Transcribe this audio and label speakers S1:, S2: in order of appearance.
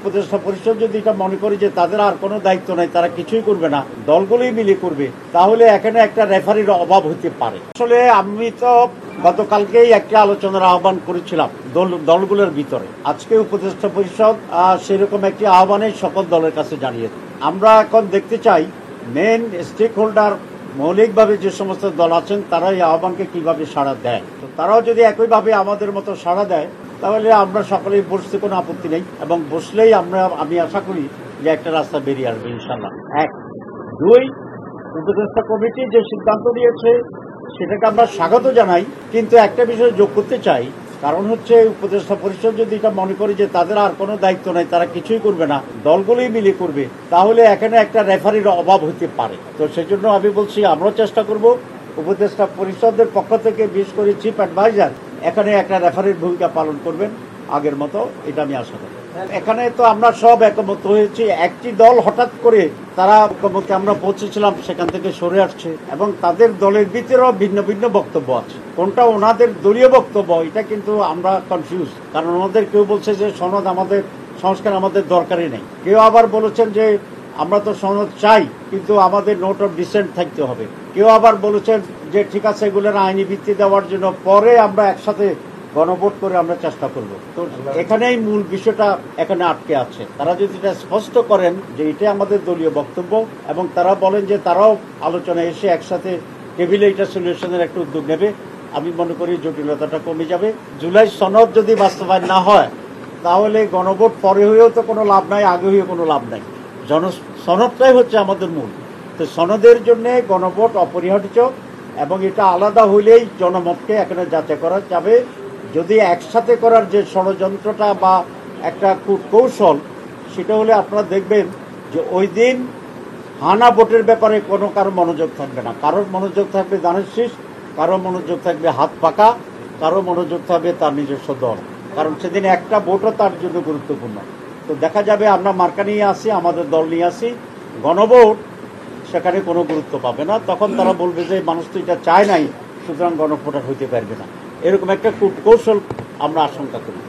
S1: উপদেষ্টা পরিষদ যদি এটা মনে করে যে তাদের আর কোনো দায়িত্ব নাই, তারা কিছুই করবে না, দলগুলোই মিলে করবে, তাহলে এখানে একটা রেফারির অভাব হতে পারে। আসলে আমি তো গতকালকেই একটা আলোচনার আহ্বান করেছিলাম দলগুলোর ভিতরে। আজকে উপদেষ্টা পরিষদ সেরকম একটি আহ্বানে সকল দলের কাছে জানিয়েছে। আমরা এখন দেখতে চাই মেন স্টেক হোল্ডার মৌলিকভাবে যে সমস্ত দল আছেন তারা এই আহ্বানকে কিভাবে সাড়া দেয়। তো তারাও যদি একইভাবে আমাদের মতো সাড়া দেয় তাহলে আমরা সকলেই বসতে কোনো আপত্তি নেই, এবং বসলেই আমি আশা করি যে একটা রাস্তা বেরিয়ে আসবে ইনশাল্লাহ। এক, দুই, উপদেষ্টা কমিটি যে সিদ্ধান্ত নিয়েছে সেটাকে আমরা স্বাগত জানাই, কিন্তু একটা বিষয় যোগ করতে চাই। কারণ হচ্ছে উপদেষ্টা পরিষদ যদি এটা মনে করে যে তাদের আর কোনো দায়িত্ব নাই, তারা কিছুই করবে না, দলগুলোই মিলে করবে, তাহলে এখানে একটা রেফারির অভাব হতে পারে। তো সেই জন্য আমি বলছি আমরাও চেষ্টা করব উপদেষ্টা পরিষদের পক্ষ থেকে, বিশেষ করে চিফ অ্যাডভাইজার এখানে একটা রেফারির ভূমিকা পালন করবেন আগের মতো, এটা আমি আশা করি। এখানে তো আমরা সব একমত হয়েছি। একটি দল হঠাৎ করে তারা ঐক্যমত্যে আমরা পৌঁছেছিলাম সেখান থেকে সরে আসছে, এবং তাদের দলের ভিতরেও ভিন্ন ভিন্ন বক্তব্য আছে। কোনটা ওনাদের দলীয় বক্তব্য এটা কিন্তু আমরা কনফিউজ, কারণ ওনাদের কেউ বলছে যে সনদ আমাদের, সংস্কার আমাদের দরকারই নেই, কেউ আবার বলেছেন যে আমরা তো সনদ চাই কিন্তু আমাদের নোট অফ ডিসেন্ট থাকতে হবে, কেউ আবার বলেছেন যে ঠিক আছে এগুলোর আইনি ভিত্তি দেওয়ার জন্য পরে আমরা একসাথে গণভোট করে আমরা চেষ্টা করব। তো এখানেই মূল বিষয়টা এখানে আটকে আছে। তারা যদি এটা স্পষ্ট করেন যে এটা আমাদের দলীয় বক্তব্য, এবং তারা বলেন যে তারাও আলোচনায় এসে একসাথে টেবিলে এটা সলিউশনের একটা উদ্যোগ নেবে, আমি মনে করি জটিলতাটা কমে যাবে। জুলাই সনদ যদি বাস্তবায়ন না হয় তাহলে গণভোট পরে হয়েও তো কোনো লাভ নাই, আগে হয়েও কোনো লাভ নাই। সনদটাই হচ্ছে আমাদের মূল। তো সনদের জন্য গণভোট অপরিহার্য, এবং এটা আলাদা হইলেই জনমতকে এখানে যাচাই করা যাবে। যদি একসাথে করার যে ষড়যন্ত্রটা বা একটা কূটকৌশল, সেটা হলে আপনারা দেখবেন যে ওই দিন হানা ভোটের ব্যাপারে কোনো কারো মনোযোগ থাকবে না। কারোর মনোযোগ থাকবে দানের শীষ, কারো মনোযোগ থাকবে হাত পাকা, কারো মনোযোগ থাকবে তার নিজস্ব দল, কারণ সেদিন একটা ভোটও তার জন্য গুরুত্বপূর্ণ। তো দেখা যাবে আমরা মার্কা নিয়ে আসি, আমাদের দল নিয়ে আসি, গণভোট সেখানে কোনো গুরুত্ব পাবে না। তখন তারা বলবে যে মানুষ তো এটা চায় নাই, সুতরাং গণভোট হইতে পারবে না। এরকম একটা কূটকৌশল আমরা আশঙ্কা করি।